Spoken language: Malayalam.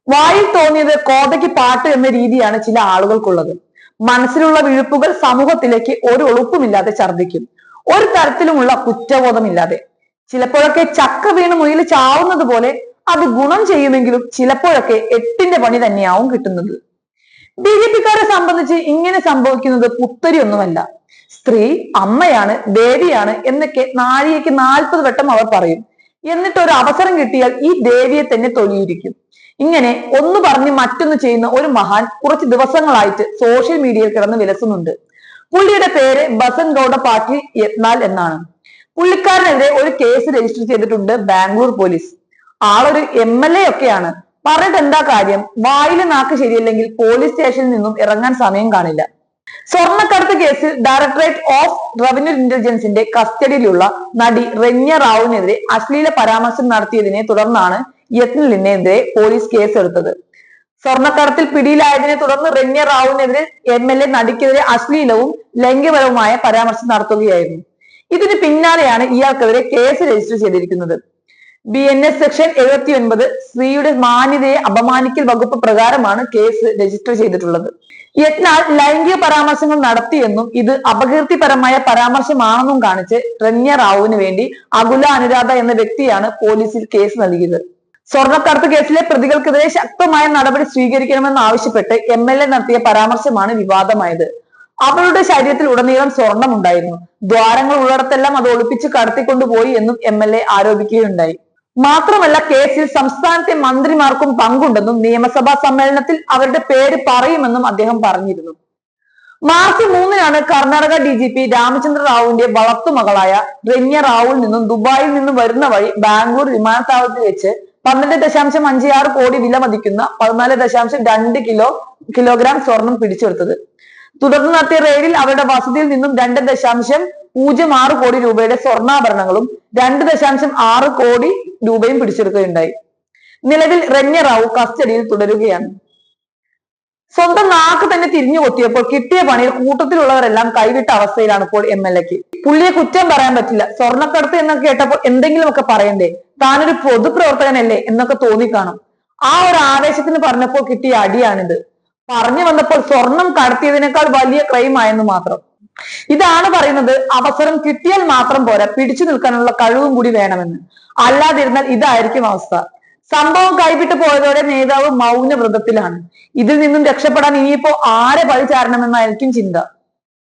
വായിൽ തോന്നിയത് കോതയ്ക്ക് പാട്ട് എന്ന രീതിയാണ് ചില ആളുകൾക്കുള്ളത്. മനസ്സിലുള്ള വിഴുപ്പുകൾ സമൂഹത്തിലേക്ക് ഒരു ഒളുപ്പമില്ലാതെ ഛർദ്ദിക്കും, ഒരു തരത്തിലുമുള്ള കുറ്റബോധമില്ലാതെ. ചിലപ്പോഴൊക്കെ ചക്ക വീണ് മുയിൽ ചാവുന്നത് പോലെ അത് ഗുണം ചെയ്യുമെങ്കിലും ചിലപ്പോഴൊക്കെ എട്ടിന്റെ പണി തന്നെയാവും കിട്ടുന്നത്. ബി ജെ പിക്കാരെ സംബന്ധിച്ച് ഇങ്ങനെ സംഭവിക്കുന്നത് പുത്തരിയൊന്നുമല്ല. സ്ത്രീ അമ്മയാണ്, ദേവിയാണ് എന്നൊക്കെ നാഴികയ്ക്ക് 40 വട്ടം അവർ പറയും. എന്നിട്ട് ഒരു അവസരം കിട്ടിയാൽ ഈ ദേവിയെ തന്നെ തൊഴിയിരിക്കും. ഇങ്ങനെ ഒന്ന് പറഞ്ഞ് മറ്റൊന്ന് ചെയ്യുന്ന ഒരു മഹാൻ കുറച്ച് ദിവസങ്ങളായിട്ട് സോഷ്യൽ മീഡിയയിൽ കിടന്ന് വിലസുന്നുണ്ട്. പുള്ളിയുടെ പേര് ബസൻഗൌഡ പാട്ടീൽ യത്നാൽ എന്നാണ്. പുള്ളിക്കാരനെതിരെ ഒരു കേസ് രജിസ്റ്റർ ചെയ്തിട്ടുണ്ട് ബാംഗ്ലൂർ പോലീസ്. ആളൊരു MLA ഒക്കെയാണ്. പറഞ്ഞിട്ട് എന്താ കാര്യം? വായിലെ നാക്ക് ശരിയല്ലെങ്കിൽ പോലീസ് സ്റ്റേഷനിൽ നിന്നും ഇറങ്ങാൻ സമയം കാണില്ല. സ്വർണ്ണക്കടത്ത് കേസിൽ ഡയറക്ടറേറ്റ് ഓഫ് റവന്യൂ ഇന്റലിജൻസിന്റെ കസ്റ്റഡിയിലുള്ള നടി റെന്യ റാവുവിനെതിരെ അശ്ലീല പരാമർശം നടത്തിയതിനെ തുടർന്നാണ് യത്നലിനെതിരെ പോലീസ് കേസെടുത്തത്. സ്വർണ്ണക്കടത്തിൽ പിടിയിലായതിനെ തുടർന്ന് റെന്യ റാവുവിനെതിരെ MLA നടിക്കെതിരെ അശ്ലീലവും ലൈംഗികപരവുമായ പരാമർശം നടത്തുകയായിരുന്നു. ഇതിന് പിന്നാലെയാണ് ഇയാൾക്കെതിരെ കേസ് രജിസ്റ്റർ ചെയ്തിരിക്കുന്നത്. BNS സെക്ഷൻ 79 സ്ത്രീയുടെ മാന്യതയെ അപമാനിക്കൽ വകുപ്പ് പ്രകാരമാണ് കേസ് രജിസ്റ്റർ ചെയ്തിട്ടുള്ളത്. യത്നാൽ ലൈംഗിക പരാമർശങ്ങൾ നടത്തിയെന്നും ഇത് അപകീർത്തിപരമായ പരാമർശമാണെന്നും കാണിച്ച് റെന്യ റാവുവിന് വേണ്ടി അകുല അനുരാധ എന്ന വ്യക്തിയാണ് പോലീസിൽ കേസ് നൽകിയത്. സ്വർണ്ണക്കടത്ത് കേസിലെ പ്രതികൾക്കെതിരെ ശക്തമായ നടപടി സ്വീകരിക്കണമെന്ന് ആവശ്യപ്പെട്ട് MLA നടത്തിയ പരാമർശമാണ് വിവാദമായത്. അവളുടെ ശരീരത്തിൽ ഉടനീളം സ്വർണം ഉണ്ടായിരുന്നു. ദ്വാരങ്ങൾ ഉള്ളിടത്തെല്ലാം അത് ഒളിപ്പിച്ച് കടത്തിക്കൊണ്ടുപോയി എന്നും MLA ആരോപിക്കുകയുണ്ടായി. മാത്രമല്ല കേസിൽ സംസ്ഥാനത്തെ മന്ത്രിമാർക്കും പങ്കുണ്ടെന്നും നിയമസഭാ സമ്മേളനത്തിൽ അവരുടെ പേര് പറയുമെന്നും അദ്ദേഹം പറഞ്ഞിരുന്നു. മാർച്ച് 3-നാണ് കർണാടക DGP രാമചന്ദ്ര റാവുവിന്റെ വളർത്തുമകളായ റെന്യ റാവുവിൽ നിന്നും ദുബായിൽ നിന്നും വരുന്ന വഴി ബാംഗ്ലൂർ വിമാനത്താവളത്തിൽ വെച്ച് 12.56 കോടി വില മതിക്കുന്ന 14.2 കിലോഗ്രാം സ്വർണം പിടിച്ചെടുത്തത്. തുടർന്ന് നടത്തിയ റെയ്ഡിൽ അവരുടെ വസതിയിൽ നിന്നും 2.06 കോടി രൂപയുടെ സ്വർണ്ണാഭരണങ്ങളും 2.6 കോടി രൂപയും പിടിച്ചെടുക്കുകയുണ്ടായി. നിലവിൽ റെന്യ റാവു കസ്റ്റഡിയിൽ തുടരുകയാണ്. സ്വന്തം നാക്ക് തന്നെ തിരിഞ്ഞു കൊത്തിയപ്പോൾ കിട്ടിയ പണിയിൽ കൂട്ടത്തിലുള്ളവരെല്ലാം കൈവിട്ട അവസ്ഥയിലാണ് ഇപ്പോൾ MLAക്ക്. പുള്ളിയെ കുറ്റം പറയാൻ പറ്റില്ല. സ്വർണ്ണക്കടത്ത് എന്നൊക്കെ കേട്ടപ്പോൾ എന്തെങ്കിലുമൊക്കെ പറയണ്ടേ? താനൊരു പൊതുപ്രവർത്തകനല്ലേ എന്നൊക്കെ തോന്നിക്കാണും. ആ ഒരു ആവേശത്തിന് പറഞ്ഞപ്പോൾ കിട്ടിയ അടിയാണിത്. പറഞ്ഞു വന്നപ്പോൾ സ്വർണം കടത്തിയതിനേക്കാൾ വലിയ ക്രൈം ആയെന്ന് മാത്രം. ഇതാണ് പറയുന്നത്, അവസരം കിട്ടിയാൽ മാത്രം പോരാ, പിടിച്ചു നിൽക്കാനുള്ള കഴിവും കൂടി വേണമെന്ന്. അല്ലാതിരുന്നാൽ ഇതായിരിക്കും അവസ്ഥ. സംഭവം കൈവിട്ടു പോയതോടെ നേതാവ് മൗനവ്രതത്തിലാണ്. ഇതിൽ നിന്നും രക്ഷപ്പെടാൻ ഇനിയിപ്പോ ആരെ പഴി ചാരണമെന്നായിരിക്കും ചിന്ത.